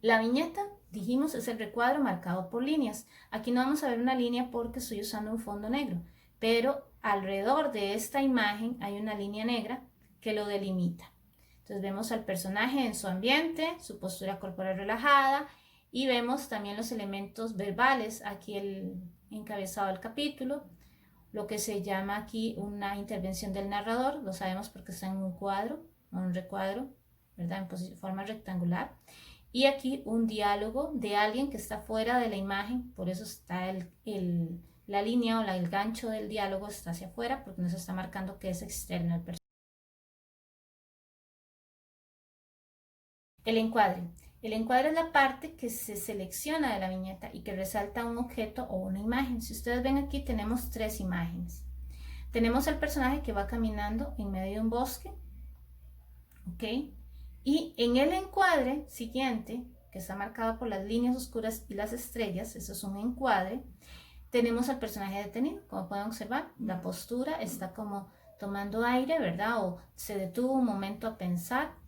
La viñeta, dijimos, es el recuadro marcado por líneas. Aquí no vamos a ver una línea porque estoy usando un fondo negro, pero alrededor de esta imagen hay una línea negra que lo delimita. Entonces vemos al personaje en su ambiente, su postura corporal relajada y vemos también los elementos verbales, aquí el encabezado del capítulo, lo que se llama aquí una intervención del narrador, lo sabemos porque está en un cuadro, un recuadro, ¿verdad? En forma rectangular. Y aquí un diálogo de alguien que está fuera de la imagen, por eso está la línea o el gancho del diálogo está hacia afuera, porque nos está marcando que es externo el personaje. El encuadre. El encuadre es la parte que se selecciona de la viñeta y que resalta un objeto o una imagen. Si ustedes ven aquí tenemos tres imágenes. Tenemos el personaje que va caminando en medio de un bosque, ¿ok? Y en el encuadre siguiente, que está marcado por las líneas oscuras y las estrellas, eso es un encuadre, tenemos al personaje detenido. Como pueden observar, la postura está como tomando aire, ¿verdad? O se detuvo un momento a pensar.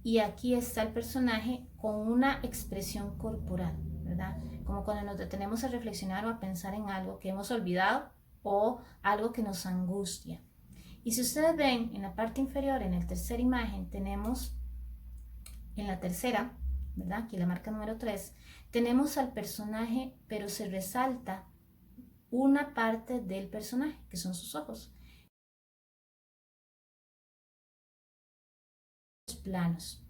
Y aquí está el personaje con una expresión corporal, ¿verdad? Como cuando nos detenemos a reflexionar o a pensar en algo que hemos olvidado o algo que nos angustia. Y si ustedes ven en la parte inferior, en la tercera imagen, tenemos en la tercera, ¿verdad? Aquí la marca número 3, tenemos al personaje, pero se resalta una parte del personaje, que son sus ojos. Planos.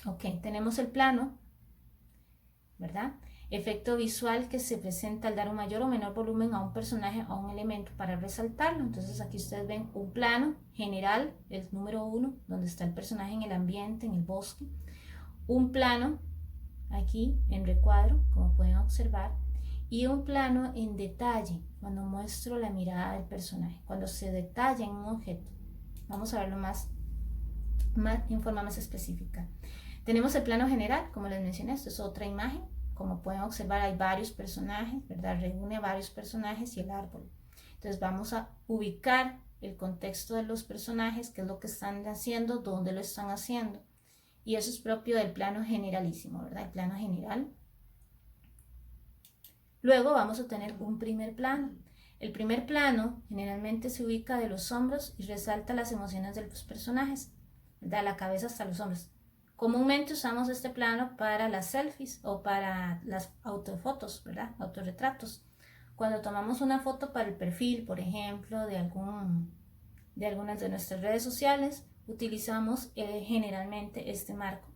Ok, tenemos el plano, ¿verdad? Efecto visual que se presenta al dar un mayor o menor volumen a un personaje o a un elemento para resaltarlo. Entonces aquí ustedes ven un plano general, el número 1, donde está el personaje en el ambiente, en el bosque. Un plano aquí en recuadro, como pueden observar, y un plano en detalle, cuando muestro la mirada del personaje, cuando se detalla en un objeto. Vamos a verlo más en forma más específica. Tenemos el plano general, como les mencioné, esto es otra imagen. Como pueden observar, hay varios personajes, ¿verdad? Reúne a varios personajes y el árbol. Entonces vamos a ubicar el contexto de los personajes, qué es lo que están haciendo, dónde lo están haciendo. Y eso es propio del plano generalísimo, ¿verdad? El plano general. Luego vamos a tener un primer plano. El primer plano generalmente se ubica de los hombros y resalta las emociones de los personajes, de la cabeza hasta los hombros. Comúnmente usamos este plano para las selfies o para las autofotos, ¿verdad? Autorretratos. Cuando tomamos una foto para el perfil, por ejemplo, de algunas de nuestras redes sociales, utilizamos generalmente este marco,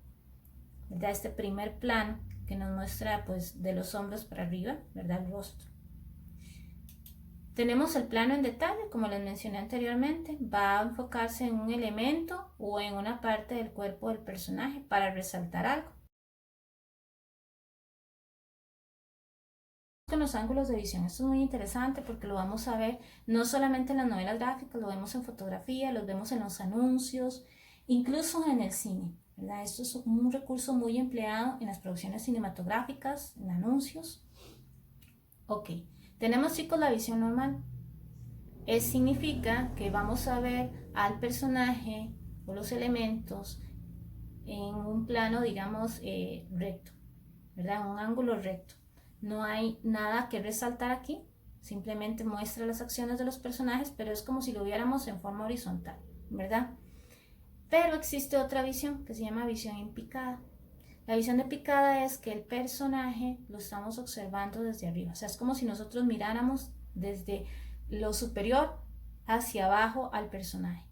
¿verdad? Este primer plano que nos muestra pues de los hombros para arriba, ¿verdad? El rostro. Tenemos el plano en detalle, como les mencioné anteriormente, va a enfocarse en un elemento o en una parte del cuerpo del personaje para resaltar algo. Con los ángulos de visión, esto es muy interesante porque lo vamos a ver no solamente en las novelas gráficas, lo vemos en fotografía, lo vemos en los anuncios, incluso en el cine, ¿verdad? Esto es un recurso muy empleado en las producciones cinematográficas, en anuncios. Ok, tenemos chicos la visión normal. Significa que vamos a ver al personaje o los elementos en un plano, digamos, recto, ¿verdad? Un ángulo recto. No hay nada que resaltar aquí, simplemente muestra las acciones de los personajes, pero es como si lo viéramos en forma horizontal, ¿verdad? Pero existe otra visión que se llama visión en picada. La visión de picada es que el personaje lo estamos observando desde arriba, o sea, es como si nosotros miráramos desde lo superior hacia abajo al personaje.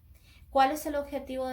¿Cuál es el objetivo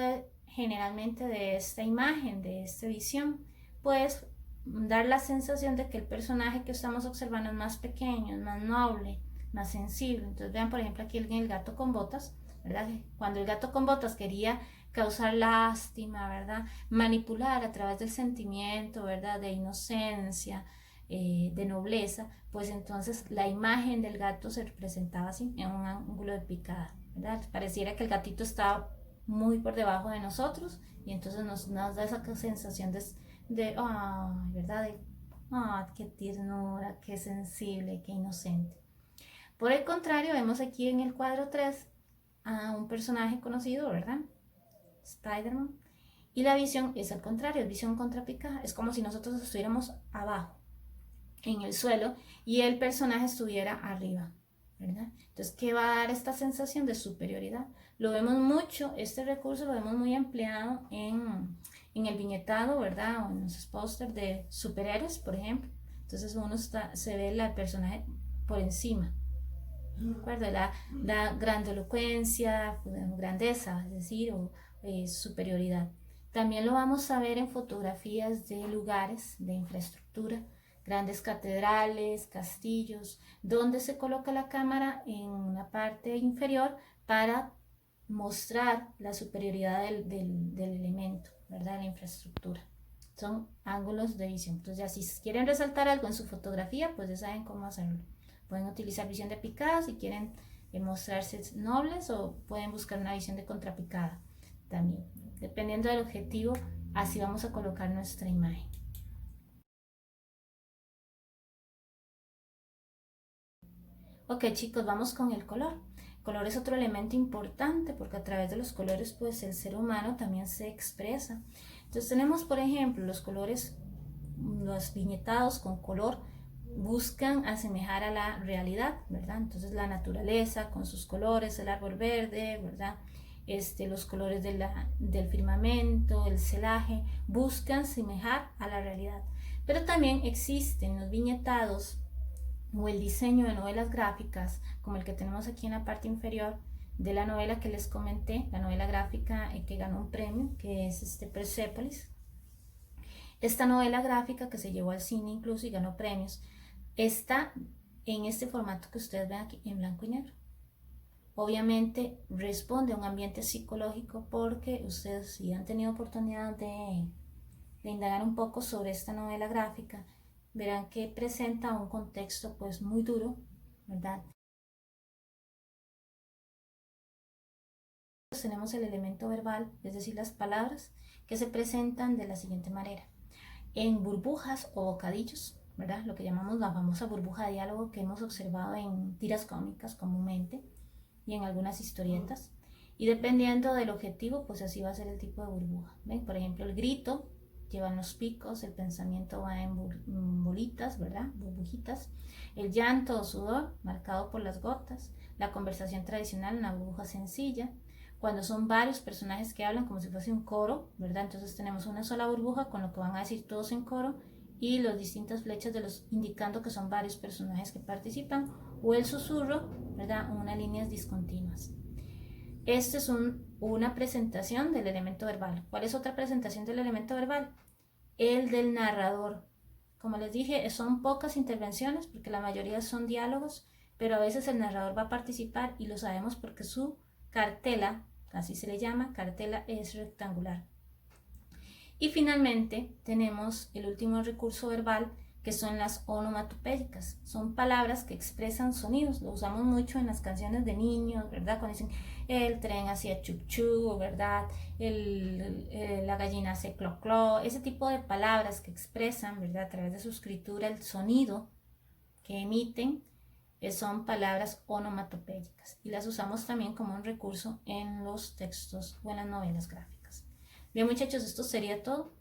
generalmente de esta imagen, de esta visión? Pues dar la sensación de que el personaje que estamos observando es más pequeño, es más noble, más sensible. Entonces vean por ejemplo aquí el gato con botas, ¿verdad? Cuando el gato con botas quería causar lástima, ¿verdad? Manipular a través del sentimiento, ¿verdad? De inocencia, de nobleza, pues entonces la imagen del gato se representaba así, en un ángulo de picada, ¿verdad? Pareciera que el gatito estaba muy por debajo de nosotros y entonces nos da esa sensación ¿verdad? Qué ternura, qué sensible, qué inocente. Por el contrario, vemos aquí en el cuadro 3 a un personaje conocido, ¿verdad? Spider-Man. Y la visión es al contrario, es visión contrapicada. Es como si nosotros estuviéramos abajo, en el suelo, y el personaje estuviera arriba, ¿verdad? Entonces, ¿qué va a dar esta sensación de superioridad? Lo vemos mucho, este recurso lo vemos muy empleado en el viñetado, ¿verdad? O en los pósters de superhéroes, por ejemplo. Entonces se ve el personaje por encima, ¿de acuerdo? La grandilocuencia, grandeza, es decir, o superioridad. También lo vamos a ver en fotografías de lugares, de infraestructura, grandes catedrales, castillos, donde se coloca la cámara en una parte inferior para mostrar la superioridad del elemento, ¿verdad? De la infraestructura. Son ángulos de visión. Entonces, ya si quieren resaltar algo en su fotografía, pues ya saben cómo hacerlo. Pueden utilizar visión de picada si quieren mostrarse nobles, o pueden buscar una visión de contrapicada también. Dependiendo del objetivo, así vamos a colocar nuestra imagen. Ok, chicos, vamos con el color. El color es otro elemento importante porque a través de los colores pues el ser humano también se expresa. Entonces tenemos, por ejemplo, los colores, los viñetados con color buscan asemejar a la realidad, ¿verdad? Entonces la naturaleza con sus colores, el árbol verde, ¿verdad? Los colores del firmamento, el celaje, buscan asemejar a la realidad. Pero también existen los viñetados o el diseño de novelas gráficas, como el que tenemos aquí en la parte inferior de la novela que les comenté, la novela gráfica que ganó un premio, que es Persepolis. Esta novela gráfica que se llevó al cine incluso y ganó premios, está en este formato que ustedes ven aquí en blanco y negro. Obviamente responde a un ambiente psicológico porque ustedes, si han tenido oportunidad de indagar un poco sobre esta novela gráfica, verán que presenta un contexto pues muy duro, ¿verdad? Tenemos el elemento verbal, es decir, las palabras que se presentan de la siguiente manera: en burbujas o bocadillos, ¿verdad? Lo que llamamos la famosa burbuja de diálogo que hemos observado en tiras cómicas comúnmente y en algunas historietas. Y dependiendo del objetivo, pues así va a ser el tipo de burbuja. ¿Ven? Por ejemplo, el grito lleva en los picos, el pensamiento va en bolitas, ¿verdad? Burbujitas. El llanto o sudor, marcado por las gotas. La conversación tradicional, una burbuja sencilla. Cuando son varios personajes que hablan como si fuese un coro, ¿verdad? Entonces tenemos una sola burbuja con lo que van a decir todos en coro y las distintas flechas indicando que son varios personajes que participan, o el susurro, ¿verdad? Unas líneas discontinuas. Esta es una presentación del elemento verbal. ¿Cuál es otra presentación del elemento verbal? El del narrador. Como les dije, son pocas intervenciones porque la mayoría son diálogos, pero a veces el narrador va a participar y lo sabemos porque su cartela, así se le llama, cartela, es rectangular. Y finalmente tenemos el último recurso verbal, que son las onomatopéyicas. Son palabras que expresan sonidos. Lo usamos mucho en las canciones de niños, ¿verdad? Cuando dicen el tren hacía chup chup, ¿verdad? La gallina hace clo clo. Ese tipo de palabras que expresan, ¿verdad? A través de su escritura el sonido que emiten son palabras onomatopéyicas. Y las usamos también como un recurso en los textos o en las novelas gráficas. Bien, muchachos, esto sería todo.